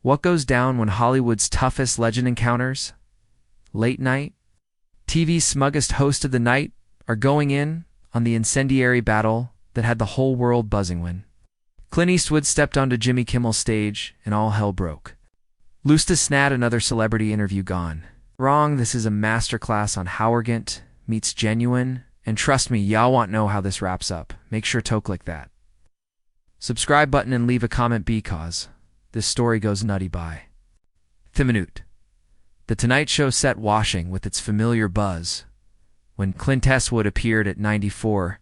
What goes down when Hollywood's toughest legend encounters? Late night? TV's smuggest host of the night are going in on the incendiary battle that had the whole world buzzing when Clint Eastwood stepped onto Jimmy Kimmel's stage and all hell broke. Loose to snat, another celebrity interview gone. Wrong, this is a masterclass on how arrogant meets genuine, and trust me, y'all want to know how this wraps up. Make sure to click that subscribe button and leave a comment because this story goes nutty by 5 minutes. The Tonight Show set washing with its familiar buzz. When Clint Eastwood appeared at 94,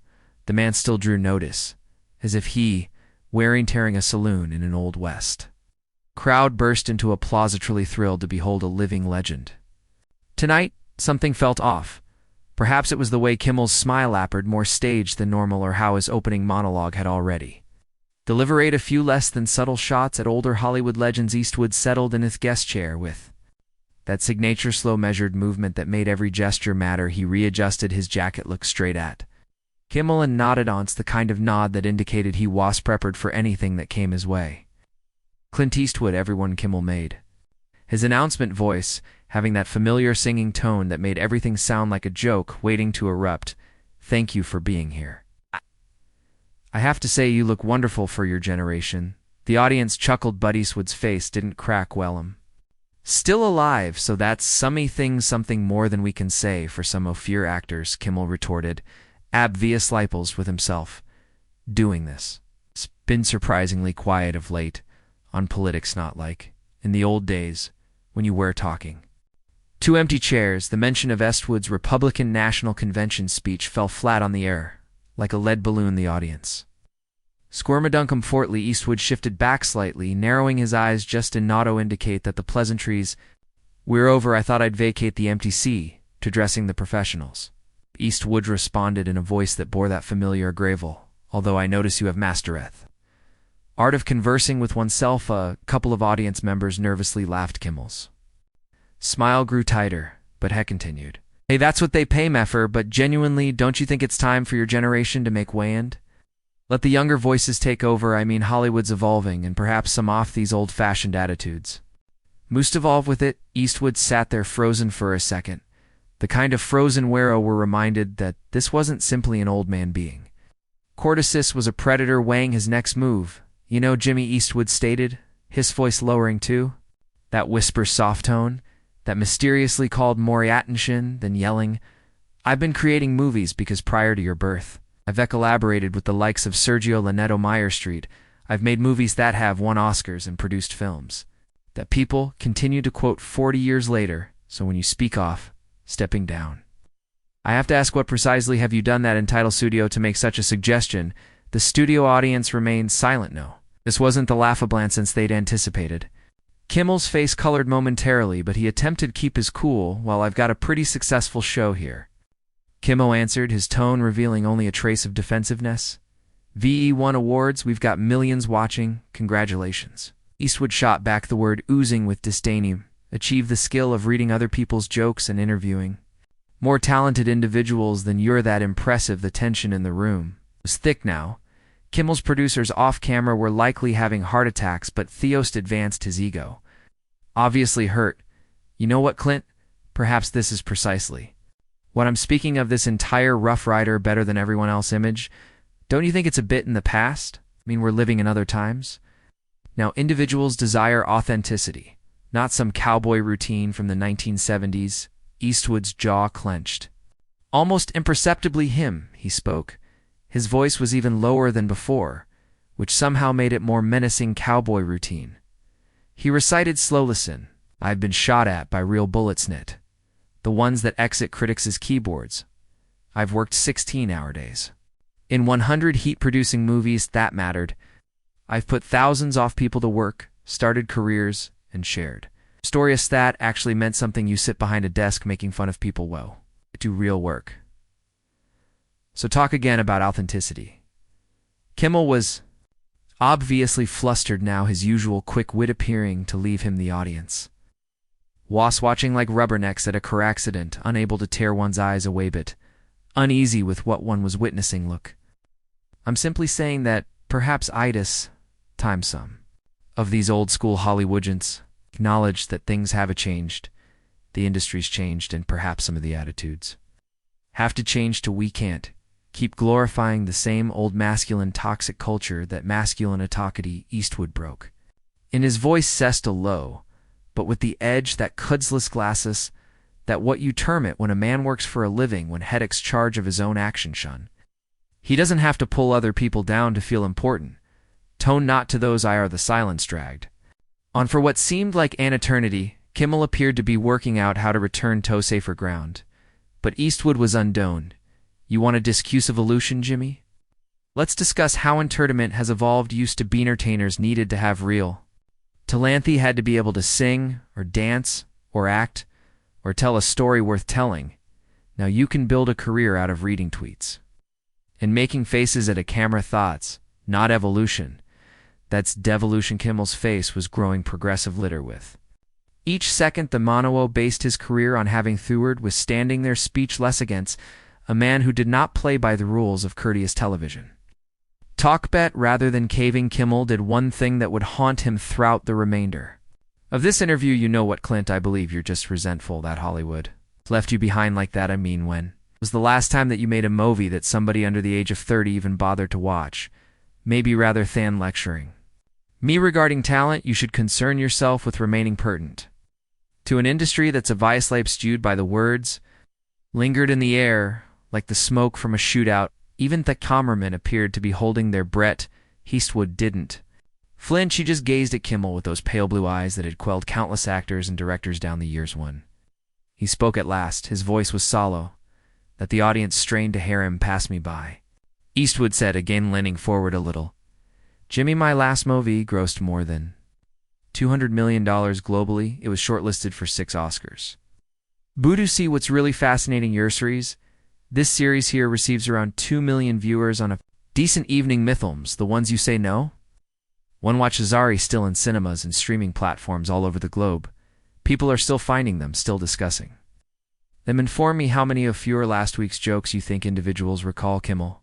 the man still drew notice, as if he, tearing a saloon in an Old West. Crowd burst into applause, truly thrilled to behold a living legend. Tonight, something felt off. Perhaps it was the way Kimmel's smile appeared more staged than normal, or how his opening monologue had already delivered a few less than subtle shots at older Hollywood legends. Eastwood settled in his guest chair with that signature slow measured movement that made every gesture matter. He readjusted his jacket, looked straight at Kimmel and nodded once, the kind of nod that indicated he was prepared for anything that came his way. Clint Eastwood, everyone, Kimmel made. His announcement voice, having that familiar singing tone that made everything sound like a joke waiting to erupt. Thank you for being here. I have to say, you look wonderful for your generation. The audience chuckled, but Eastwood's face didn't crack. Well, still alive, so that's something more than we can say for some ophir actors, Kimmel retorted, obvious lipels with himself. Doing this. It's been surprisingly quiet of late, on politics, not like in the old days when you were talking. 2 empty chairs. The mention of Eastwood's Republican National Convention speech fell flat on the air, like a lead balloon. The audience squirmadunkum fortly. Eastwood shifted back slightly, narrowing his eyes just enough to indicate that the pleasantries were over. I thought I'd vacate the empty seat to addressing the professionals. Eastwood responded in a voice that bore that familiar gravel. Although I notice you have mastereth art of conversing with oneself. A couple of audience members nervously laughed. Kimmel's smile grew tighter, but he continued. Hey, that's what they pay me for, but genuinely, don't you think it's time for your generation to make way and let the younger voices take over? I mean, Hollywood's evolving, and perhaps some off these old-fashioned attitudes must evolve with it. Eastwood sat there frozen for a second, the kind of frozen where we're reminded that this wasn't simply an old man being courteous, was a predator weighing his next move. You know, Jimmy, Eastwood stated, his voice lowering too. That whisper soft tone, that mysteriously called more attention than yelling. I've been creating movies because prior to your birth, I've collaborated with the likes of Sergio Leonetto Meyer Street. I've made movies that have won Oscars and produced films that people continue to quote 40 years later. So when you speak off, stepping down, I have to ask, what precisely have you done that entitled studio to make such a suggestion? The studio audience remained silent. No, this wasn't the laughable since they'd anticipated. Kimmel's face colored momentarily, but he attempted to keep his cool. Well, I've got a pretty successful show here, Kimmel answered, his tone revealing only a trace of defensiveness. VE won awards, we've got millions watching, congratulations. Eastwood shot back, the word oozing with disdain. Achieved the skill of reading other people's jokes and interviewing more talented individuals than you're. That impressive. The tension in the room was thick now. Kimmel's producers off camera were likely having heart attacks, but Theost advanced, his ego obviously hurt. You know what, Clint? Perhaps this is precisely what I'm speaking of, this entire Rough Rider better than everyone else image. Don't you think it's a bit in the past? I mean, we're living in other times. Now, individuals desire authenticity, not some cowboy routine from the 1970s. Eastwood's jaw clenched. Almost imperceptibly he spoke. His voice was even lower than before, which somehow made it more menacing. Cowboy routine. He recited slow. Listen, I've been shot at by real bullets, Nit. The ones that exit critics' keyboards. I've worked 16-hour days in 100 heat-producing movies that mattered. I've put thousands off people to work, started careers, and shared stories that actually meant something. You sit behind a desk making fun of people. Whoa, do real work. So talk again about authenticity. Kimmel was obviously flustered now, his usual quick wit appearing to leave him. The audience was watching like rubbernecks at a car accident, unable to tear one's eyes away, but uneasy with what one was witnessing. Look, I'm simply saying that perhaps itis times some of these old-school Hollywoodians acknowledged that things have changed, the industry's changed, and perhaps some of the attitudes have to change to we can't keep glorifying the same old masculine toxic culture that masculine autocracy Eastwood broke. In his voice sessed a low, but with the edge that cudsless glasses, that what you term it when a man works for a living when headaches charge of his own action shun. He doesn't have to pull other people down to feel important. Tone not to those I are the silence dragged. On for what seemed like an eternity, Kimmel appeared to be working out how to return to safer ground. But Eastwood was undone. You want a discuss evolution, Jimmy? Let's discuss how entertainment has evolved used to be entertainers needed to have real. Talanthe had to be able to sing, or dance, or act, or tell a story worth telling. Now you can build a career out of reading tweets and making faces at a camera thoughts, not evolution. That's devolution. Kimmel's face was growing progressive litter with. Each second the mono based his career on having Theward was standing there speechless against a man who did not play by the rules of courteous television. Talk bet rather than caving, Kimmel did one thing that would haunt him throughout the remainder of this interview. You know what, Clint? I believe you're just resentful that Hollywood left you behind like that. I mean, when was the last time that you made a movie that somebody under the age of 30 even bothered to watch? Maybe rather than lecturing me regarding talent, you should concern yourself with remaining pertinent to an industry that's a vice-lab stewed by the words lingered in the air like the smoke from a shootout. Even the cameramen appeared to be holding their breath. Eastwood didn't flinch. He just gazed at Kimmel with those pale blue eyes that had quelled countless actors and directors down the years. When he spoke at last, his voice was hollow, that the audience strained to hear him. Pass me by, Eastwood said, again leaning forward a little. Jimmy, my last movie grossed more than $200 million globally. It was shortlisted for 6 Oscars. Boo, see what's really fascinating, your series. This series here receives around 2 million viewers on a decent evening. Mythilms, the ones you say no? One watches Ari still in cinemas and streaming platforms all over the globe. People are still finding them, still discussing them. Inform me how many of your last week's jokes you think individuals recall. Kimmel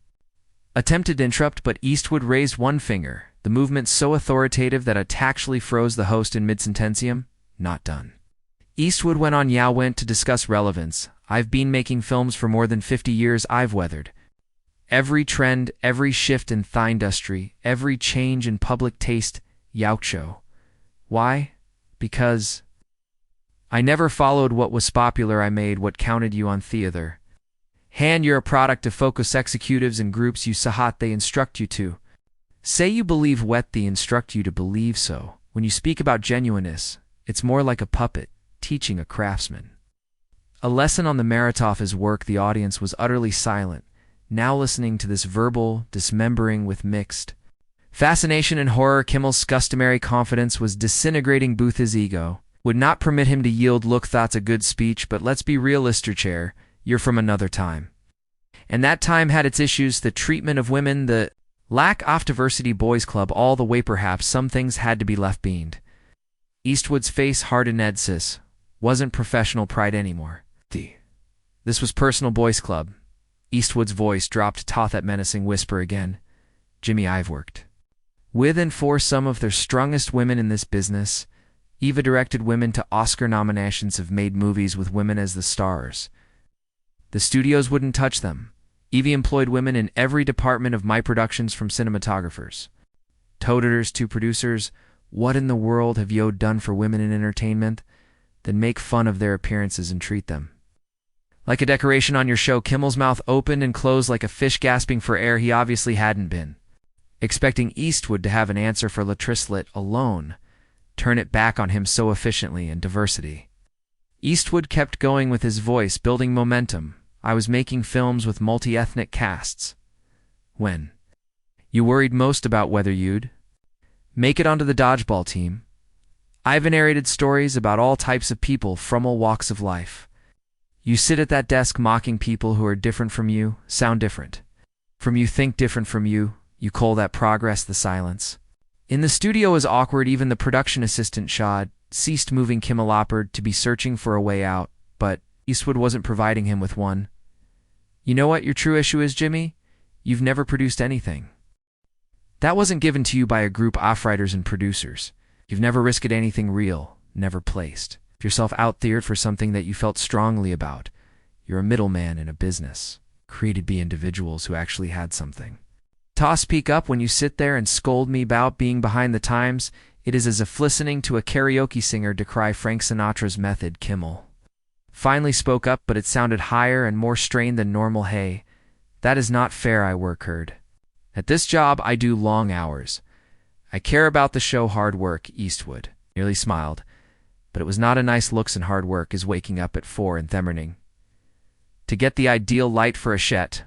attempted to interrupt, but Eastwood raised one finger, the movement so authoritative that it actually froze the host in mid-sententium. Not done. Eastwood went on. Yeah, went to discuss relevance. I've been making films for more than 50 years. I've weathered every trend, every shift in the industry, every change in public taste. Yaocho. Why? Because I never followed what was popular. I made what counted. You on theater hand, you're a product of focus executives and groups you sahat. They instruct you to say you believe what they instruct you to believe. So when you speak about genuineness, it's more like a puppet teaching a craftsman a lesson on the merit of his work. The audience was utterly silent, now listening to this verbal dismembering with mixed fascination and horror. Kimmel's customary confidence was disintegrating. Booth, his ego would not permit him to yield. Look, that's a good speech, but let's be realistic, chair. You're from another time, and that time had its issues. The treatment of women, the lack of diversity, boys club, all the way. Perhaps some things had to be left behind. Eastwood's face hardened. Edsis wasn't professional pride anymore. This was personal boys club. Eastwood's voice dropped to that menacing whisper again. Jimmy, I've worked with and for some of the strongest women in this business. Eva directed women to Oscar nominations, have made movies with women as the stars. The studios wouldn't touch them. Evie employed women in every department of my productions, from cinematographers to editors to producers. What in the world have you done for women in entertainment? Then make fun of their appearances and treat them like a decoration on your show. Kimmel's mouth opened and closed like a fish gasping for air. He obviously hadn't been expecting Eastwood to have an answer for Latrice, let alone turn it back on him so efficiently. And diversity. Eastwood kept going with his voice building momentum. I was making films with multi-ethnic casts. When you worried most about whether you'd make it onto the dodgeball team, I've narrated stories about all types of people from all walks of life. You sit at that desk mocking people who are different from you, sound different from you, think different from you. You call that progress. The silence in the studio is awkward. Even the production assistant Shad ceased moving. Kimmel offered to be searching for a way out, but Eastwood wasn't providing him with one. You know what your true issue is, Jimmy? You've never produced anything that wasn't given to you by a group of writers and producers. You've never risked anything real, never placed yourself out there for something that you felt strongly about. You're a middleman in a business, created by individuals who actually had something. Speak up when you sit there and scold me about being behind the times. It is as if listening to a karaoke singer decry Frank Sinatra's method. Kimmel finally spoke up, but it sounded higher and more strained than normal. Hey, that is not fair. I work hard. At this job, I do long hours. I care about the show. Hard work. Eastwood nearly smiled, but it was not a nice looks, and hard work is waking up at 4 in the morning to get the ideal light for a shet.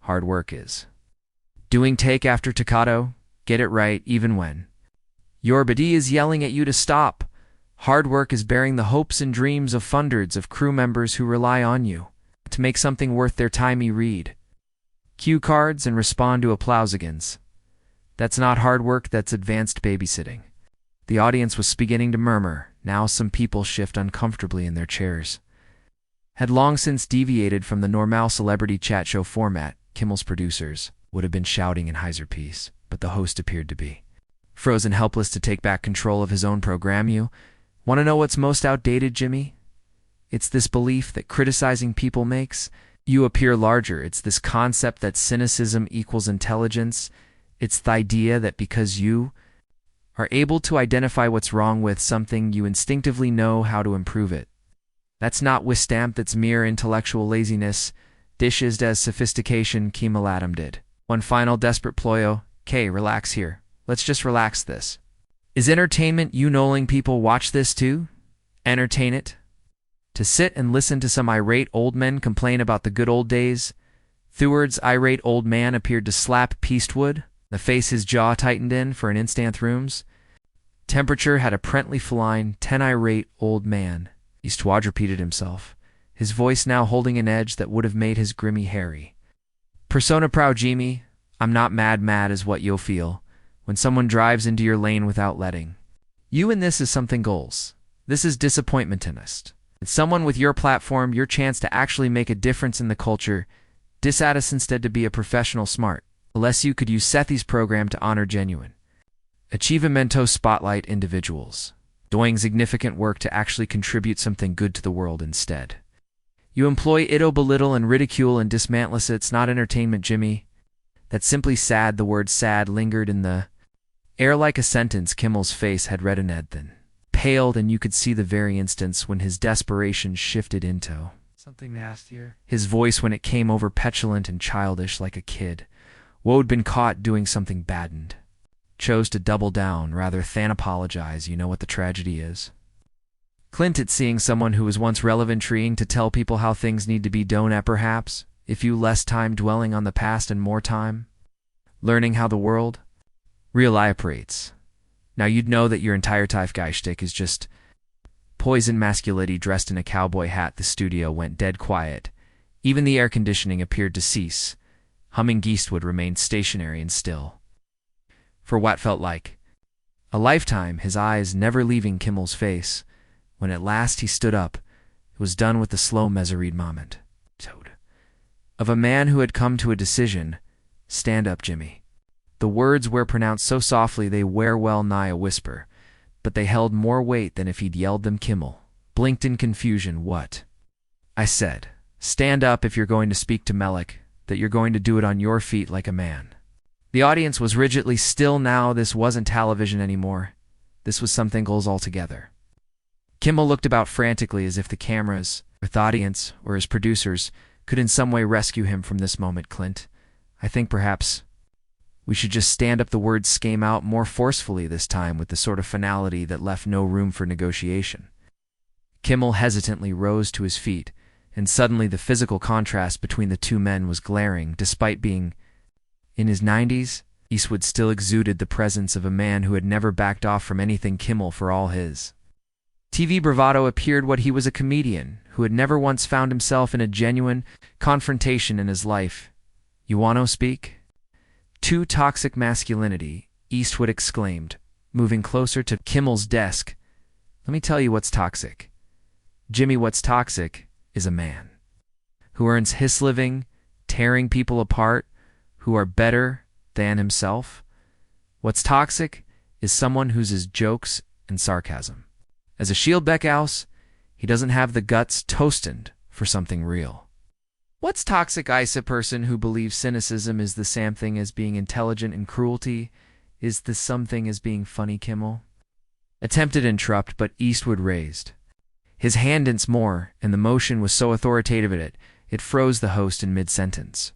Hard work is doing take after Takato, get it right even when your buddy is yelling at you to stop. Hard work is bearing the hopes and dreams of hundreds of crew members who rely on you to make something worth their time. You read cue cards and respond to applausigans. That's not hard work, that's advanced babysitting. The audience was beginning to murmur. Now some people shift uncomfortably in their chairs. Had long since deviated from the normal celebrity chat show format. Kimmel's producers would have been shouting in Heiser piece, but the host appeared to be frozen, helpless to take back control of his own program. You want to know what's most outdated, Jimmy? It's this belief that criticizing people makes you appear larger. It's this concept that cynicism equals intelligence. It's the idea that because you are able to identify what's wrong with something, you instinctively know how to improve it. That's not wisdom, that's mere intellectual laziness, disguised as sophistication. Kimmel Adam did one final desperate ploy. Okay, relax here. Let's just relax this. Is entertainment you knowing people watch this too? Entertain it? To sit and listen to some irate old men complain about the good old days? Theward's irate old man appeared to slap Eastwood, the face his jaw tightened in for an instant. Rooms temperature had apparently feline. 10 irate old man. Eastwood repeated himself, his voice now holding an edge that would have made his grimy hairy persona proud. Jimmy, I'm not mad is what you'll feel when someone drives into your lane without letting you in. This is something goals. This is disappointment in us. It's someone with your platform, your chance to actually make a difference in the culture. Disaddis instead to be a professional smart. Unless you could use Sethi's program to honor genuine achievemento spotlight individuals doing significant work to actually contribute something good to the world. Instead, you employ it, belittle and ridicule and dismantle us. It's not entertainment, Jimmy. That's simply sad. The word sad lingered in the air like a sentence. Kimmel's face had reddened, then paled, and you could see the very instance when his desperation shifted into something nastier. His voice, when it came over petulant and childish like a kid who'd been caught doing something bad and chose to double down rather than apologize. You know what the tragedy is? Clint, it's seeing someone who was once relevant trying to tell people how things need to be done. Perhaps if you less time dwelling on the past and more time learning how the world real operates. Now you'd know that your entire Tiefguy shtick is just poison masculinity dressed in a cowboy hat. The studio went dead quiet. Even the air conditioning appeared to cease. Humming. Eastwood remained stationary and still for what felt like a lifetime, his eyes never leaving Kimmel's face. When at last he stood up, it was done with the slow measured moment of a man who had come to a decision. Stand up, Jimmy. The words were pronounced so softly they were well nigh a whisper, but they held more weight than if he'd yelled them. Kimmel blinked in confusion. What? I said, stand up if you're going to speak to Melik, that you're going to do it on your feet like a man. The audience was rigidly still now. This wasn't television anymore. This was something else altogether. Kimmel looked about frantically as if the cameras, or the audience, or his producers could in some way rescue him from this moment. Clint, I think perhaps we should just stand up. The words came out more forcefully this time, with the sort of finality that left no room for negotiation. Kimmel hesitantly rose to his feet, and suddenly the physical contrast between the two men was glaring. Despite being in his 90s, Eastwood still exuded the presence of a man who had never backed off from anything. Kimmel, for all his TV bravado, appeared what he was, a comedian who had never once found himself in a genuine confrontation in his life. You want to speak? Too toxic masculinity, Eastwood exclaimed, moving closer to Kimmel's desk. Let me tell you what's toxic. Jimmy, what's toxic is a man who earns his living tearing people apart who are better than himself. What's toxic is someone who's his jokes and sarcasm. As a Shieldbeckhouse, he doesn't have the guts toasted for something real. What's toxic ice? A person who believes cynicism is the same thing as being intelligent and cruelty is the something as being funny. Kimmel attempted to interrupt, but Eastwood raised his hand once more, and the motion was so authoritative it froze the host in mid-sentence.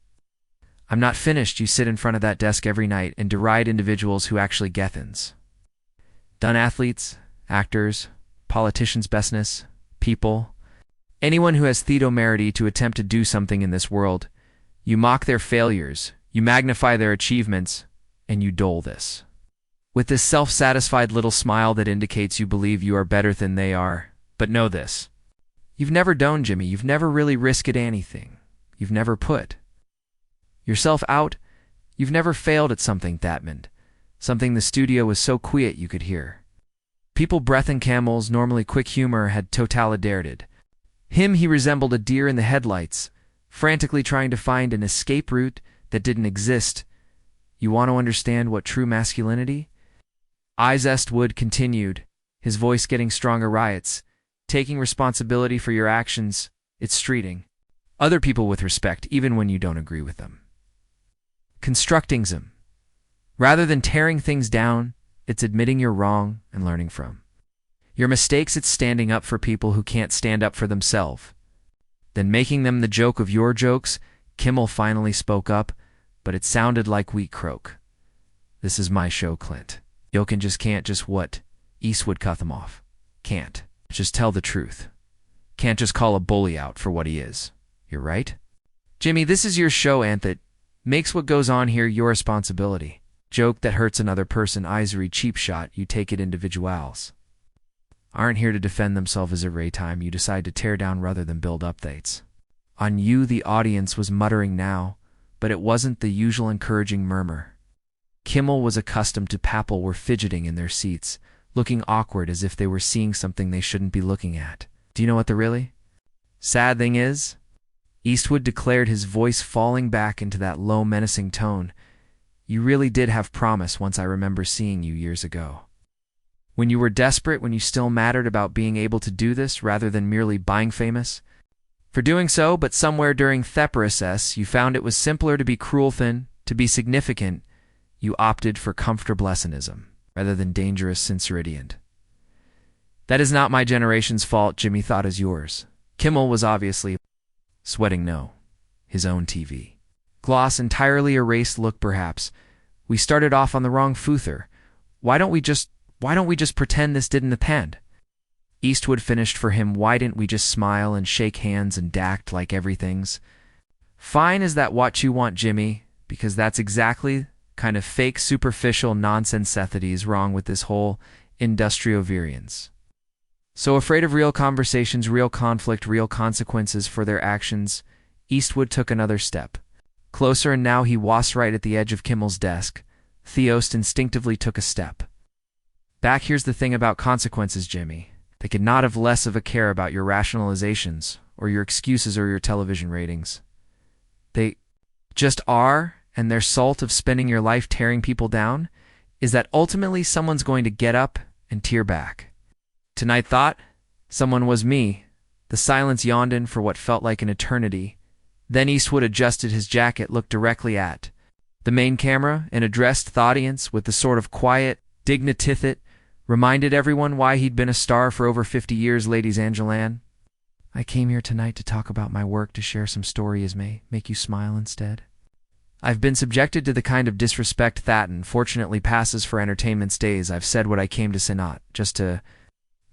I'm not finished. You sit in front of that desk every night and deride individuals who actually get things done. Athletes, actors, politicians' bestness, people, anyone who has theodomerity to attempt to do something in this world. You mock their failures, you magnify their achievements, and you dole this with this self-satisfied little smile that indicates you believe you are better than they are. But know this. You've never done, Jimmy. You've never really risked anything. You've never put yourself out. You've never failed at something that meant something the studio was so quiet you could hear. People breath and Camels normally quick humor had totalitariated. Him he resembled a deer in the headlights, frantically trying to find an escape route that didn't exist. You want to understand what true masculinity? Eastwood continued, his voice getting stronger. Riots. Taking responsibility for your actions, it's treating other people with respect even when you don't agree with them. Constructing them. Rather than tearing things down, it's admitting you're wrong and learning from your mistakes. It's standing up for people who can't stand up for themselves. Then making them the joke of your jokes. Kimmel finally spoke up, but it sounded like wheat croak. This is my show, Clint. You can't just what? Eastwood cut them off. Can't just tell the truth. Can't just call a bully out for what he is. You're right? Jimmy, this is your show, and that makes what goes on here your responsibility. Joke that hurts another person, Isery cheap shot, you take it. Individuals aren't here to defend themselves. As every time you decide to tear down rather than build updates on you. The audience was muttering now, but it wasn't the usual encouraging murmur. Kimmel was accustomed to people were fidgeting in their seats, looking awkward as if they were seeing something they shouldn't be looking at. Do you know what the really sad thing is? Eastwood declared, his voice falling back into that low, menacing tone. You really did have promise once. I remember seeing you years ago. When you were desperate, when you still mattered about being able to do this rather than merely buying famous for doing so, but somewhere during Theperis, you found it was simpler to be cruel than to be significant. You opted for comfortableism rather than dangerous sincerity. And that is not my generation's fault, Jimmy thought, as yours. Kimmel was obviously sweating. No, his own TV gloss entirely erased look. Perhaps we started off on the wrong foother. Why don't we just pretend this didn't append? Eastwood finished for him. Why didn't we just smile and shake hands and act like everything's fine? Is that what you want, Jimmy? Because that's exactly kind of fake, superficial nonsense that is wrong with this whole industriovariance. So afraid of real conversations, real conflict, real consequences for their actions, Eastwood took another step closer, and now he was right at the edge of Kimmel's desk. Theost instinctively took a step back. Here's the thing about consequences, Jimmy. They could not have less of a care about your rationalizations or your excuses or your television ratings. They just are, and their salt of spending your life tearing people down is that ultimately someone's going to get up and tear back. Tonight thought, someone was me. The silence yawned in for what felt like an eternity. Then Eastwood adjusted his jacket, looked directly at the main camera, and addressed the audience with the sort of quiet dignity that reminded everyone why he'd been a star for over 50 years. Ladies and gentlemen, I came here tonight to talk about my work, to share some stories may make you smile instead. I've been subjected to the kind of disrespect that unfortunately passes for entertainment's days. I've said what I came to say, not just to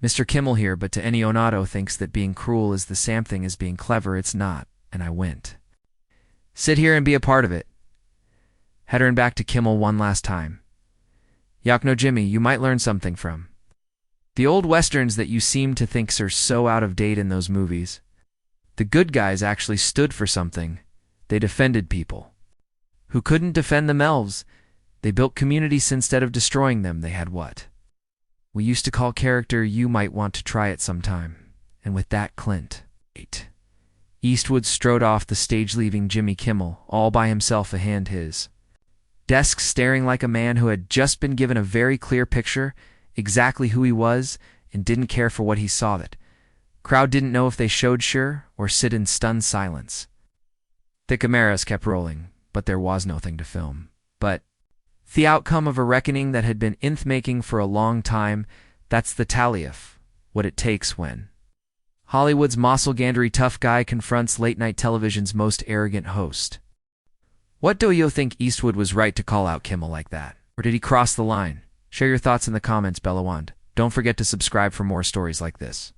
Mr. Kimmel here, but to any Onato thinks that being cruel is the same thing as being clever. It's not, and I went. Sit here and be a part of it. Headering back to Kimmel one last time. No, Jimmy, you might learn something from the old westerns that you seem to think are so out of date in those movies. The good guys actually stood for something. They defended people who couldn't defend themselves. They built communities instead of destroying them. They had what we used to call character. You might want to try it sometime. And with that, Clint Eastwood strode off the stage, leaving Jimmy Kimmel all by himself, a hand his Desk staring like a man who had just been given a very clear picture, exactly who he was, and didn't care for what he saw it. Crowd didn't know if they showed sure or sit in stunned silence. The cameras kept rolling, but there was nothing to film. But the outcome of a reckoning that had been making for a long time, that's the tally-off, what it takes when Hollywood's muscle-gandery tough guy confronts late-night television's most arrogant host. What do you think Eastwood was right to call out Kimmel like that? Or did he cross the line? Share your thoughts in the comments below. Don't forget to subscribe for more stories like this.